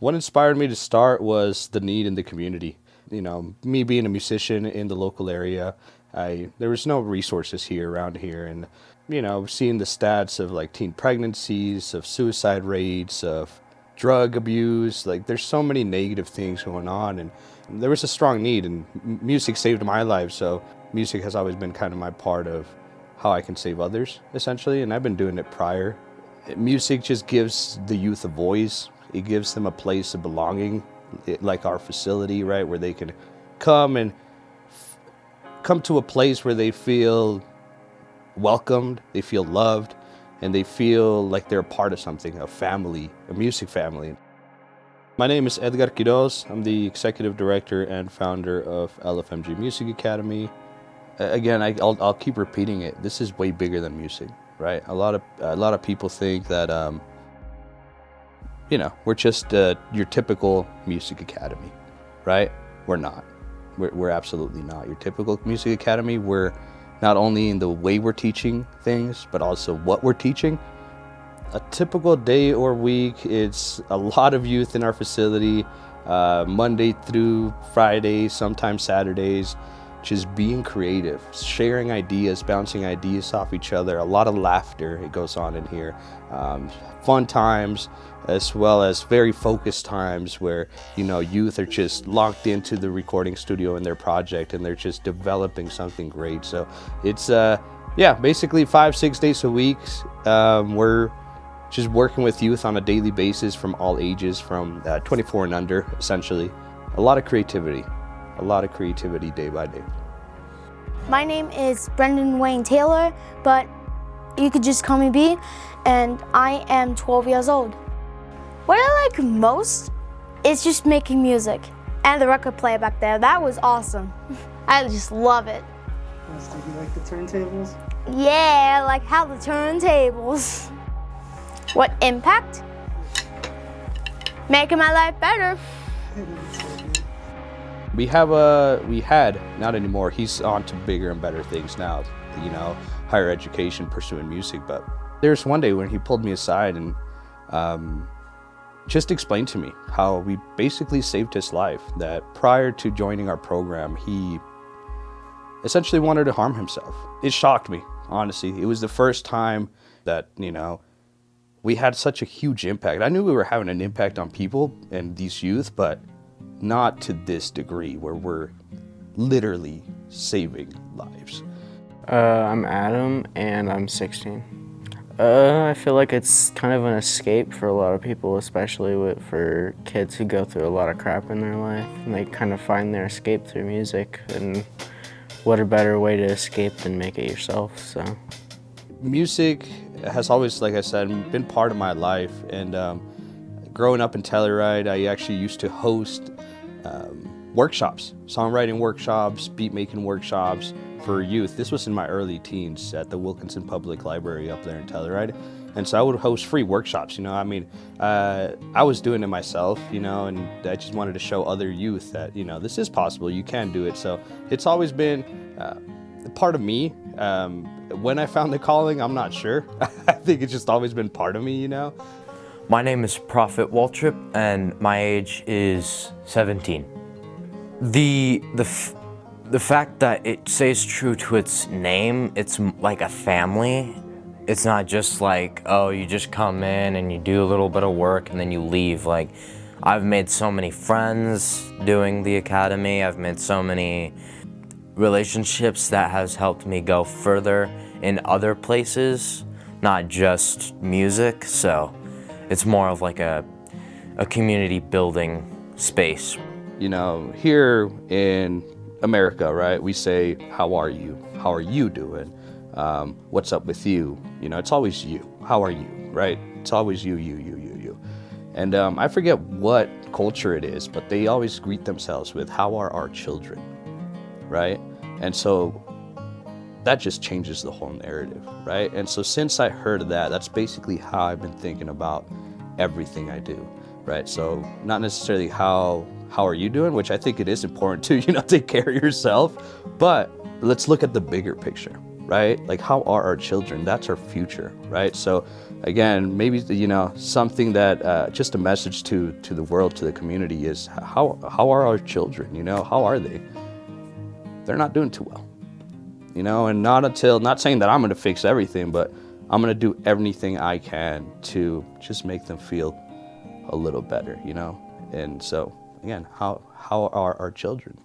What inspired me to start was the need in the community. You know, me being a musician in the local area, there was no resources here around here, and you know, seeing the stats of like teen pregnancies, of suicide rates, of drug abuse, like there's so many negative things going on, and there was a strong need, and music saved my life. So music has always been kind of my part of how I can save others, essentially, and I've been doing it prior. Music just gives the youth a voice. It gives them a place of belonging, like our facility, right, where they can come to a place where they feel welcomed, they feel loved, and they feel like they're a part of something, a family, a music family. My name is Edgar Quiroz. I'm the executive director and founder of LFMG Music Academy. Again, I'll keep repeating it. This is way bigger than music, right? A lot of people think that you know, we're just your typical music academy, right? We're not. We're absolutely not your typical music academy. We're not only in the way we're teaching things, but also what we're teaching. A typical day or week, it's a lot of youth in our facility, Monday through Friday, sometimes Saturdays, just being creative, sharing ideas, bouncing ideas off each other, a lot of laughter, it goes on in here, fun times, as well as very focused times where, you know, youth are just locked into the recording studio in their project and they're just developing something great. So it's, yeah, basically 5-6 days a week. We're just working with youth on a daily basis from all ages, from 24 and under, essentially. A lot of creativity day by day. My name is Brendan Wayne Taylor, but you could just call me B, and I am 12 years old. What I like most is just making music. And the record player back there, that was awesome. I just love it. Do you like the turntables? Yeah, I like how the turntables. What impact? Making my life better. We had, not anymore, he's on to bigger and better things now, you know, higher education, pursuing music. But there's one day when he pulled me aside and just explained to me how we basically saved his life, that prior to joining our program, he essentially wanted to harm himself. It shocked me, honestly. It was the first time that, you know, we had such a huge impact. I knew we were having an impact on people and these youth, but not to this degree where we're literally saving lives. I'm Adam and I'm 16. I feel like it's kind of an escape for a lot of people, especially for kids who go through a lot of crap in their life, and they kind of find their escape through music, and what a better way to escape than make it yourself, so. Music has always, like I said, been part of my life, and growing up in Telluride, I actually used to host workshops, songwriting workshops, beat making workshops for youth. This was in my early teens at the Wilkinson Public Library up there in Telluride. And so I would host free workshops, you know, I mean, I was doing it myself, you know, and I just wanted to show other youth that, you know, this is possible, you can do it. So it's always been part of me. When I found the calling, I'm not sure. I think it's just always been part of me, you know. My name is Prophet Waltrip, and my age is 17. The fact that it stays true to its name, it's like a family. It's not just like, oh, you just come in and you do a little bit of work and then you leave. Like, I've made so many friends doing the academy. I've made so many relationships that has helped me go further in other places, not just music. So it's more of like a community building space. You know, here in America, right, we say, how are you? How are you doing? What's up with you? You know, it's always you. How are you, right? It's always you. And I forget what culture it is, but they always greet themselves with, how are our children, right? And so that just changes the whole narrative, right? And so since I heard that, that's basically how I've been thinking about everything I do, right? So not necessarily how are you doing, which I think it is important to, you know, take care of yourself, but let's look at the bigger picture, right? Like, how are our children? That's our future, right? So again, maybe, something that, just a message to the world, to the community is, how are our children, how are they? They're not doing too well, and not saying that I'm going to fix everything, but I'm going to do everything I can to just make them feel a little better, And so again, how are our children?